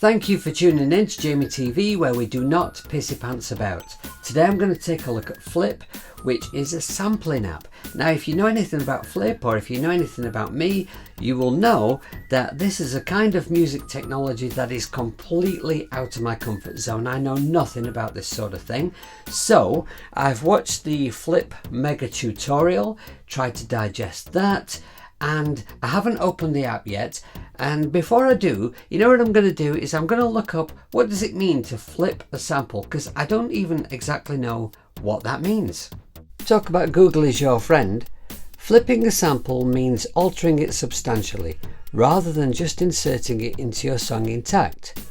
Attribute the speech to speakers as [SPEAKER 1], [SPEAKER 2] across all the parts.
[SPEAKER 1] Thank you for tuning in to Jamie TV, where we do not pissy pants about. Today I'm going to take a look at Flip, which is a sampling app. Now if you know anything about Flip, or if you know anything about me, you will know that this is a kind of music technology that is completely out of my comfort zone. I know nothing about this sort of thing. So I've watched the Flip mega tutorial, tried to digest that, and I haven't opened the app yet. And before I do, you know what I'm going to do is I'm going to look up what does it mean to flip a sample, because I don't even exactly know what that means. Talk about Google is your friend. Flipping a sample means altering it substantially rather than just inserting it into your song intact.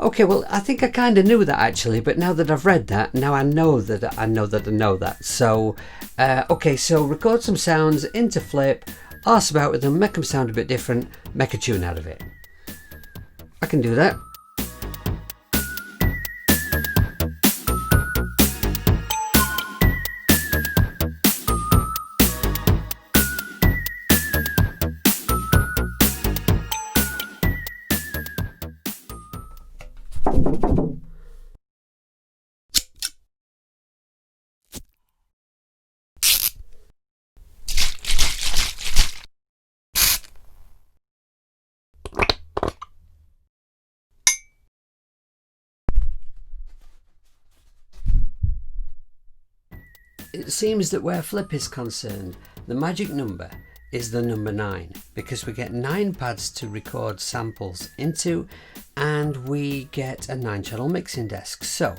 [SPEAKER 1] Okay, well I think I kind of knew that actually, but now that I've read that, now I know that I know that. So okay, so record some sounds into Flip, arse about with them, make them sound a bit different, make a tune out of it. I can do that. It seems that where Flip is concerned, the magic number is the number 9, because we get 9 pads to record samples into, and we get a 9-channel mixing desk. So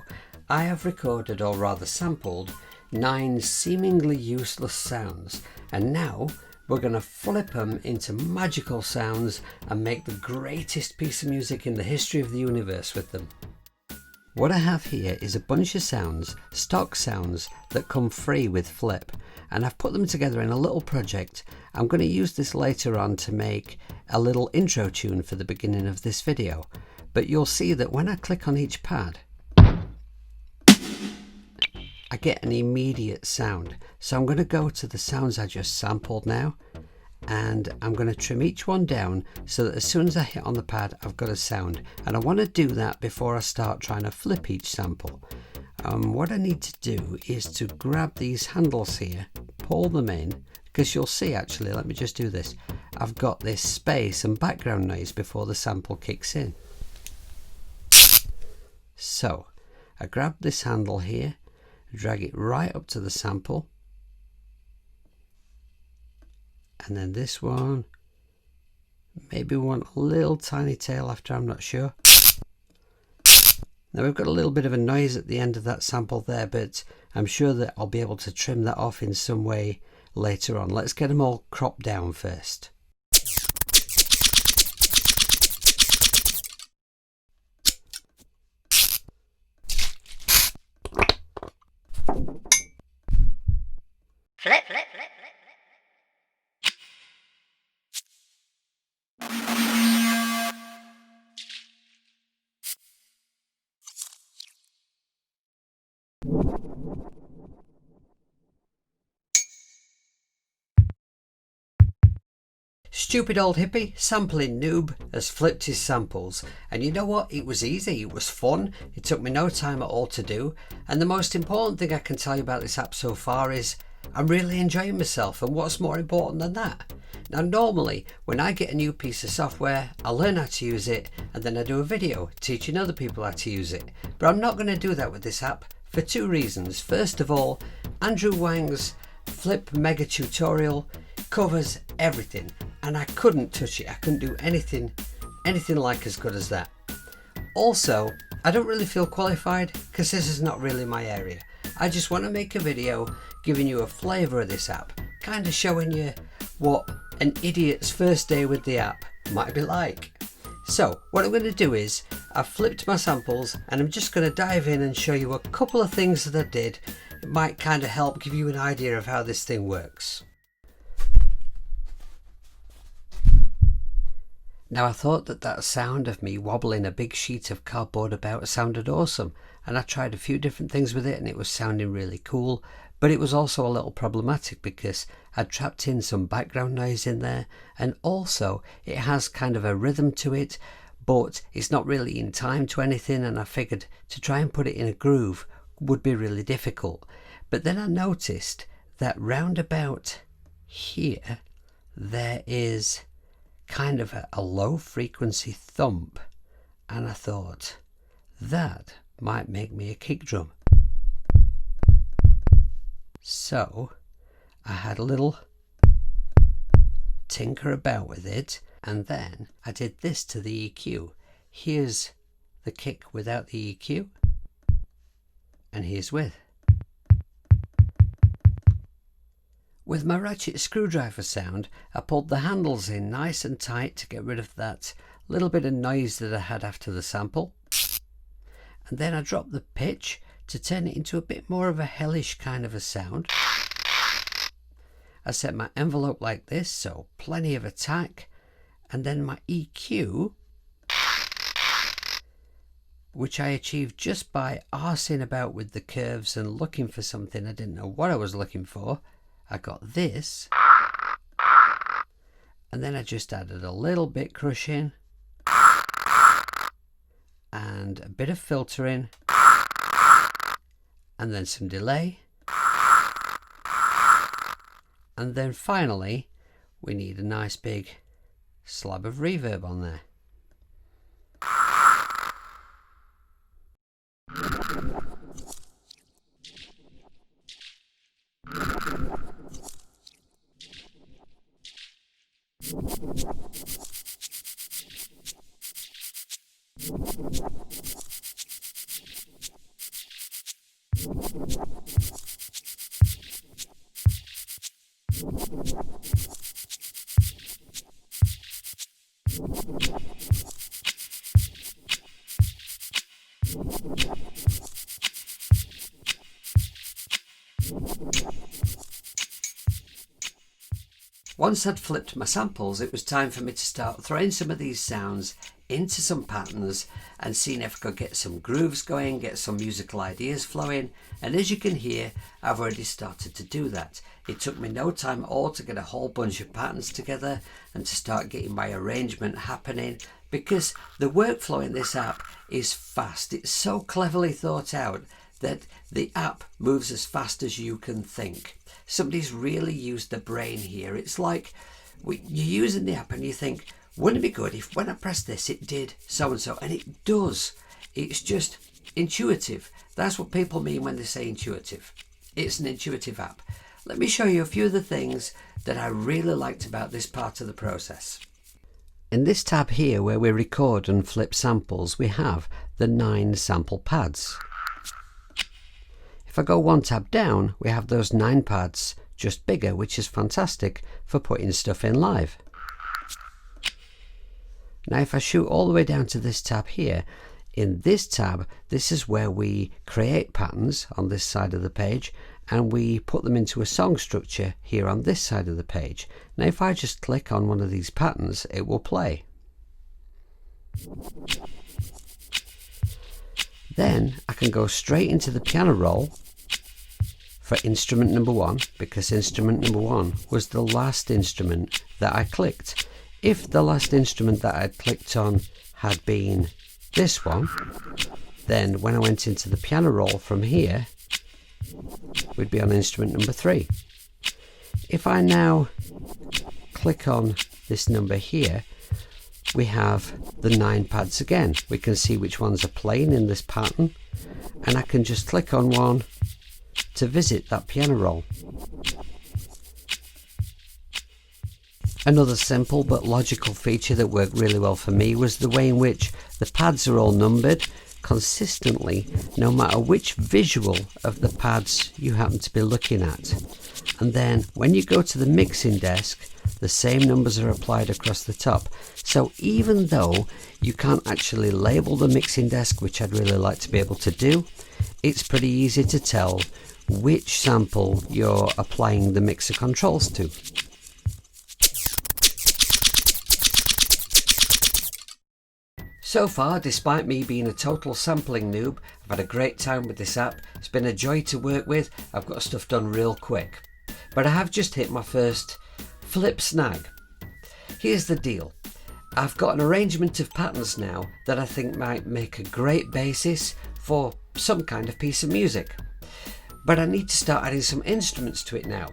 [SPEAKER 1] I have recorded, or rather sampled, 9 seemingly useless sounds, and now we're going to flip them into magical sounds and make the greatest piece of music in the history of the universe with them. What I have here is a bunch of sounds, stock sounds, that come free with Flip, and I've put them together in a little project. I'm going to use this later on to make a little intro tune for the beginning of this video, but you'll see that when I click on each pad, I get an immediate sound. So I'm going to go to the sounds I just sampled now, and I'm going to trim each one down so that as soon as I hit on the pad I've got a sound, and I want to do that before I start trying to flip each sample. What I need to do is to grab these handles here, pull them in, because you'll see actually, let me just do this, I've got this space and background noise before the sample kicks in. So I grab this handle here, drag it right up to the sample, and then this one, maybe we want a little tiny tail after, I'm not sure. Now we've got a little bit of a noise at the end of that sample there, but I'm sure that I'll be able to trim that off in some way later on. Let's get them all cropped down first.
[SPEAKER 2] Flip.
[SPEAKER 1] Stupid old hippie sampling Noob has flipped his samples, and you know what, it was easy, it was fun, it took me no time at all to do, and the most important thing I can tell you about this app so far is I'm really enjoying myself, and what's more important than that? Now normally when I get a new piece of software, I learn how to use it and then I do a video teaching other people how to use it, but I'm not going to do that with this app for 2 reasons. First of all, Andrew Huang's Flip mega tutorial covers everything, and I couldn't touch it. I couldn't do anything like as good as that. Also, I don't really feel qualified because this is not really my area. I just want to make a video giving you a flavour of this app, kind of showing you what an idiot's first day with the app might be like. So what I'm going to do is I've flipped my samples and I'm just going to dive in and show you a couple of things that I did. It might kind of help give you an idea of how this thing works. Now I thought that sound of me wobbling a big sheet of cardboard about sounded awesome, and I tried a few different things with it and it was sounding really cool, but it was also a little problematic because I'd trapped in some background noise in there, and also it has kind of a rhythm to it, but it's not really in time to anything, and I figured to try and put it in a groove would be really difficult. But then I noticed that round about here there is kind of a low frequency thump, and I thought that might make me a kick drum. So I had a little tinker about with it, and then I did this to the EQ. Here's the kick without the EQ, and here's with. With my ratchet screwdriver sound, I pulled the handles in nice and tight to get rid of that little bit of noise that I had after the sample. And then I dropped the pitch to turn it into a bit more of a hellish kind of a sound. I set my envelope like this, so plenty of attack. And then my EQ, which I achieved just by arsing about with the curves and looking for something I didn't know what I was looking for. I got this, and then I just added a little bit crushing and a bit of filtering, and then some delay, and then finally we need a nice big slab of reverb on there. Once I'd flipped my samples, it was time for me to start throwing some of these sounds into some patterns and seeing if I could get some grooves going, get some musical ideas flowing. And as you can hear, I've already started to do that. It took me no time at all to get a whole bunch of patterns together and to start getting my arrangement happening, because the workflow in this app is fast. It's so cleverly thought out that the app moves as fast as you can think. Somebody's really used the brain here. It's like you're using the app and you think, wouldn't it be good if when I press this it did so and so, and it does. It's just intuitive. That's what people mean when they say intuitive. It's an intuitive app. Let me show you a few of the things that I really liked about this part of the process. In this tab here where we record and flip samples, we have the 9 sample pads. If I go one tab down, we have those 9 pads, just bigger, which is fantastic for putting stuff in live. Now if I shoot all the way down to this tab here, in this tab, this is where we create patterns on this side of the page, and we put them into a song structure here on this side of the page. Now if I just click on one of these patterns, it will play. Then I can go straight into the piano roll for instrument number 1, because instrument number 1 was the last instrument that I clicked. If the last instrument that I'd clicked on had been this one, then when I went into the piano roll from here, we'd be on instrument number 3. If I now click on this number here, we have the 9 pads again. We can see which ones are playing in this pattern, and I can just click on one to visit that piano roll. Another simple but logical feature that worked really well for me was the way in which the pads are all numbered consistently, no matter which visual of the pads you happen to be looking at. And then when you go to the mixing desk, the same numbers are applied across the top. So even though you can't actually label the mixing desk, which I'd really like to be able to do, it's pretty easy to tell which sample you're applying the mixer controls to. So far, despite me being a total sampling noob, I've had a great time with this app. It's been a joy to work with. I've got stuff done real quick. But I have just hit my first flip snag. Here's the deal. I've got an arrangement of patterns now that I think might make a great basis for some kind of piece of music. But I need to start adding some instruments to it now.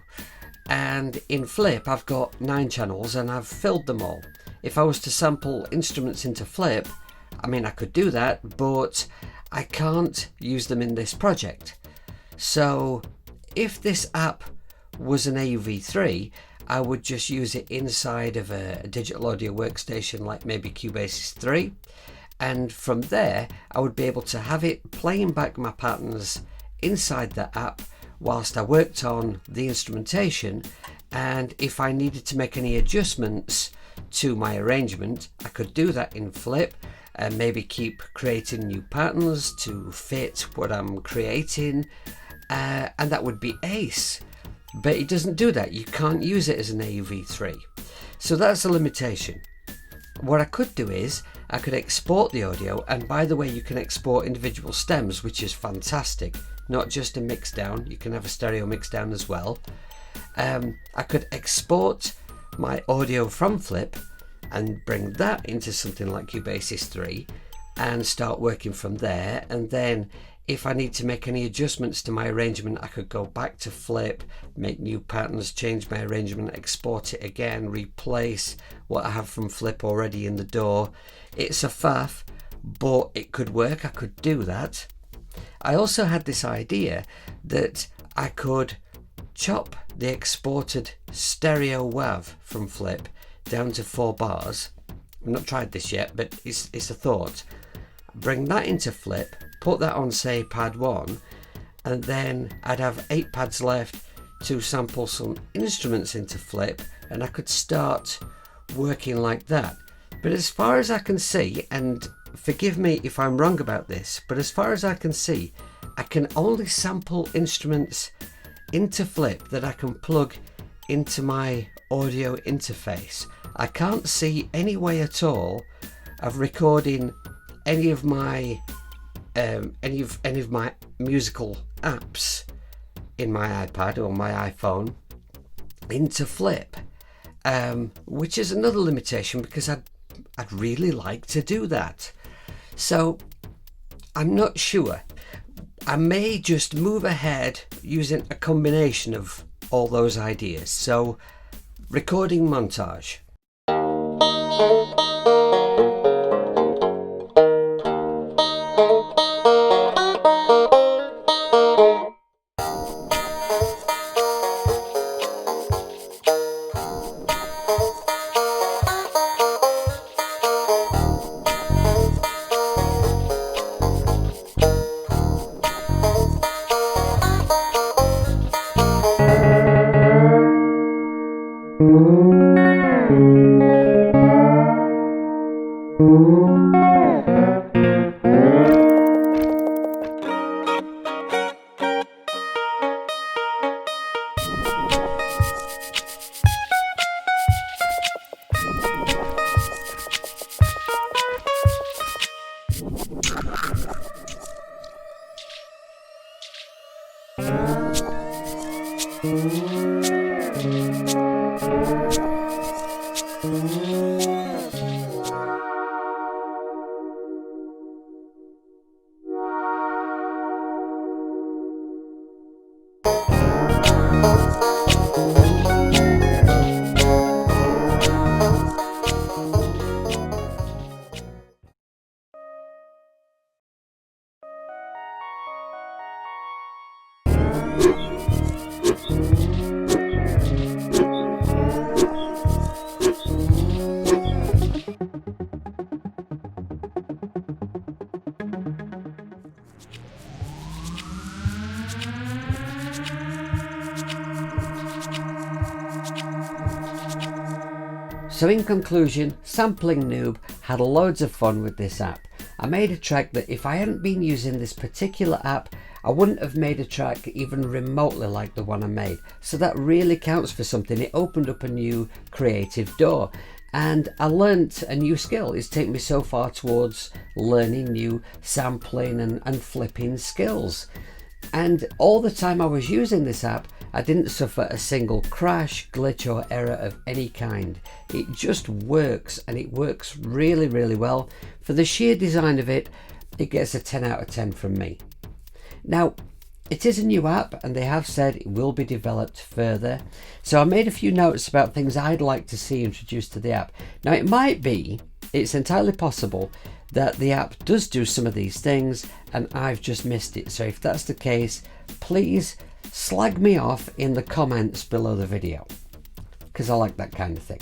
[SPEAKER 1] And in Flip I've got 9 channels and I've filled them all. If I was to sample instruments into Flip, I mean I could do that, but I can't use them in this project. So if this app was an AUV3, I would just use it inside of a digital audio workstation like maybe Cubase 3, and from there I would be able to have it playing back my patterns inside the app whilst I worked on the instrumentation, and if I needed to make any adjustments to my arrangement I could do that in Flip and maybe keep creating new patterns to fit what I'm creating, and that would be ace. But it doesn't do that. You can't use it as an AUV3. So that's a limitation. What I could do is I could export the audio, and by the way you can export individual stems, which is fantastic, not just a mix down, you can have a stereo mix down as well. I could export my audio from Flip and bring that into something like Cubase 3 and start working from there, and then if I need to make any adjustments to my arrangement I could go back to Flip, make new patterns, change my arrangement, export it again, replace what I have from Flip already in the DAW. It's a faff, but it could work, I could do that. I also had this idea that I could chop the exported stereo WAV from Flip down to 4 bars. I've not tried this yet, but it's a thought. Bring that into Flip, put that on say pad 1, and then I'd have 8 pads left to sample some instruments into Flip, and I could start working like that. But as far as I can see, and forgive me if I'm wrong about this, but as far as I can see, I can only sample instruments into Flip that I can plug into my audio interface. I can't see any way at all of recording any of my musical apps in my iPad or my iPhone into Flip, which is another limitation because I'd really like to do that. So I'm not sure. I may just move ahead using a combination of all those ideas. So recording montage. So in conclusion, sampling Noob had loads of fun with this app. I made a track that if I hadn't been using this particular app, I wouldn't have made a track even remotely like the one I made. So that really counts for something. It opened up a new creative door. And I learnt a new skill. It's taken me so far towards learning new sampling and flipping skills. And all the time I was using this app, I didn't suffer a single crash, glitch or error of any kind. It just works, and it works really, really well. For the sheer design of it, it gets a 10 out of 10 from me. Now, it is a new app, and they have said it will be developed further. So I made a few notes about things I'd like to see introduced to the app. Now, it's entirely possible that the app does do some of these things and I've just missed it. So if that's the case, please slag me off in the comments below the video, because I like that kind of thing.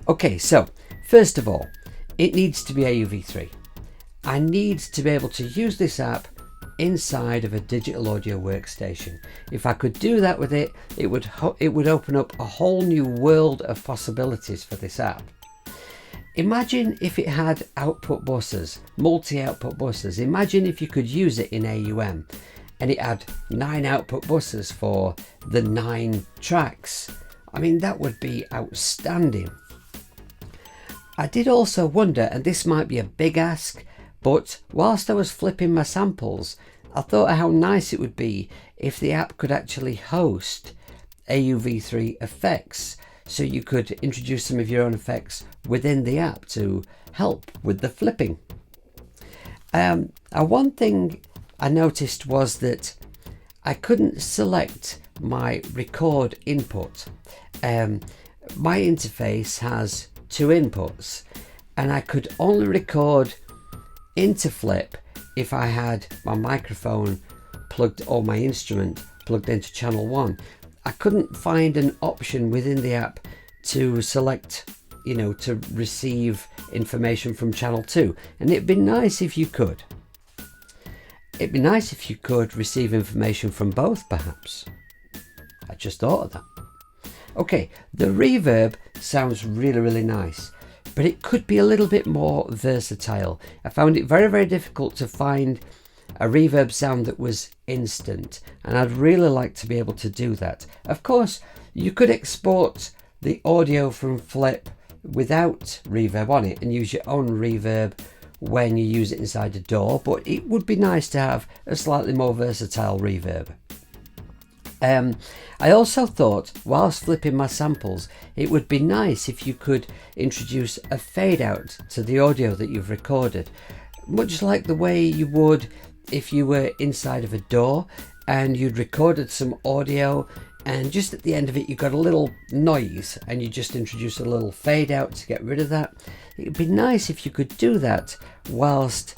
[SPEAKER 1] Okay, so first of all, it needs to be AUV3. I need to be able to use this app inside of a digital audio workstation. If I could do that with it, it would open up a whole new world of possibilities for this app. Imagine if it had output buses, multi-output buses. Imagine if you could use it in AUM and it had 9 output buses for the 9 tracks. I mean, that would be outstanding. I did also wonder, and this might be a big ask, but whilst I was flipping my samples, I thought how nice it would be if the app could actually host AUV3 effects, so you could introduce some of your own effects within the app to help with the flipping. One thing I noticed was that I couldn't select my record input. My interface has 2 inputs, and I could only record into flip if I had my microphone plugged or my instrument plugged into channel 1. I couldn't find an option within the app to select, to receive information from channel 2, and it'd be nice if you could. It'd be nice if you could receive information from both, perhaps. I just thought of that. Okay, the reverb sounds really, really nice, but it could be a little bit more versatile. I found it very, very difficult to find a reverb sound that was instant, and I'd really like to be able to do that. Of course, you could export the audio from Flip without reverb on it and use your own reverb when you use it inside a DAW, but it would be nice to have a slightly more versatile reverb. I also thought, whilst flipping my samples, it would be nice if you could introduce a fade out to the audio that you've recorded, much like the way you would if you were inside of a DAW and you'd recorded some audio, and just at the end of it you got a little noise and you just introduce a little fade out to get rid of that. It would be nice if you could do that whilst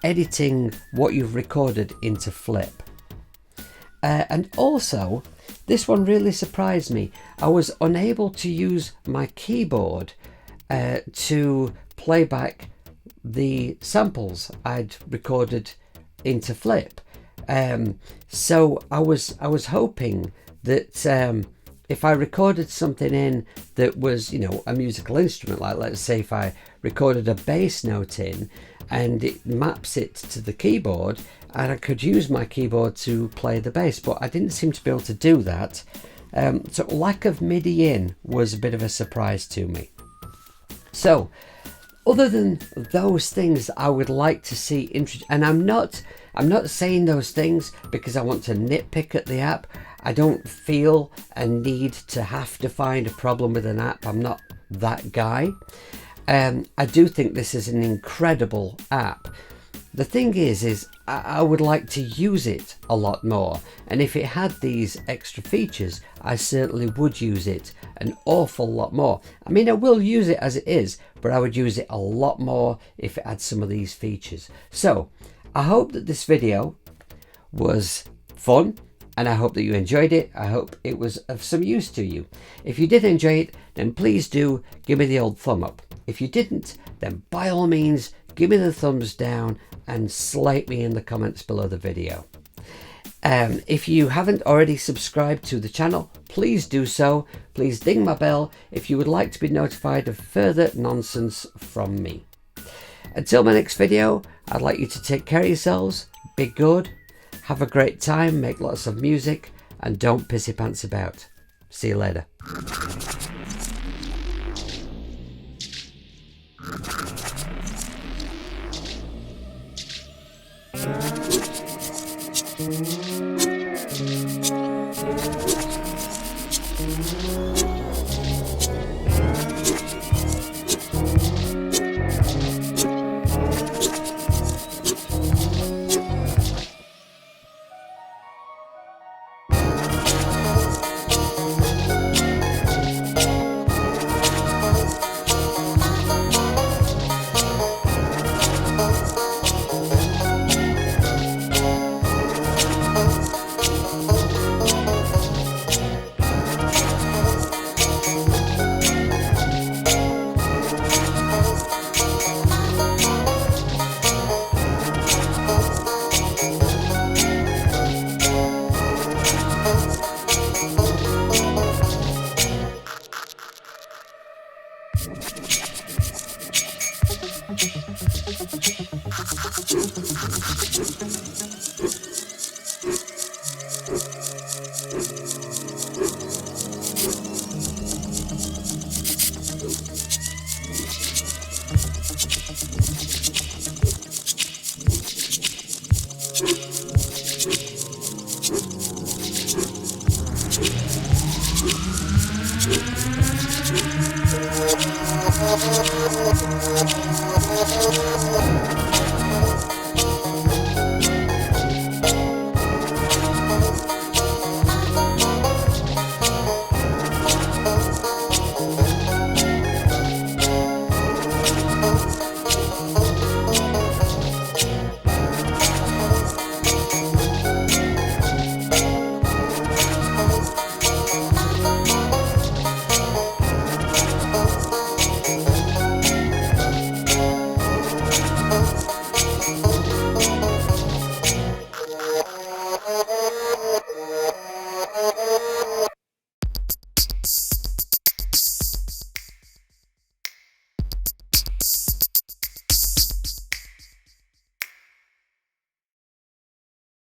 [SPEAKER 1] editing what you've recorded into Flip. And also, this one really surprised me. I was unable to use my keyboard to play back the samples I'd recorded into Flip. So I was hoping that if I recorded something in that was, a musical instrument, like let's say if I recorded a bass note in and it maps it to the keyboard, and I could use my keyboard to play the bass, but I didn't seem to be able to do that. So lack of MIDI in was a bit of a surprise to me. So other than those things I would like to see and I'm not saying those things because I want to nitpick at the app. I don't feel a need to have to find a problem with an app. I'm not that guy. I do think this is an incredible app. The thing is I would like to use it a lot more, and if it had these extra features, I certainly would use it an awful lot more. I mean, I will use it as it is, but I would use it a lot more if it had some of these features. So I hope that this video was fun, and I hope that you enjoyed it. I hope it was of some use to you. If you did enjoy it, then please do give me the old thumb up. If you didn't, then by all means give me the thumbs down and slate me in the comments below the video. If you haven't already subscribed to the channel, please do so. Please ding my bell if you would like to be notified of further nonsense from me. Until my next video, I'd like you to take care of yourselves, be good, have a great time, make lots of music, and don't pissy pants about. See you later. Oops.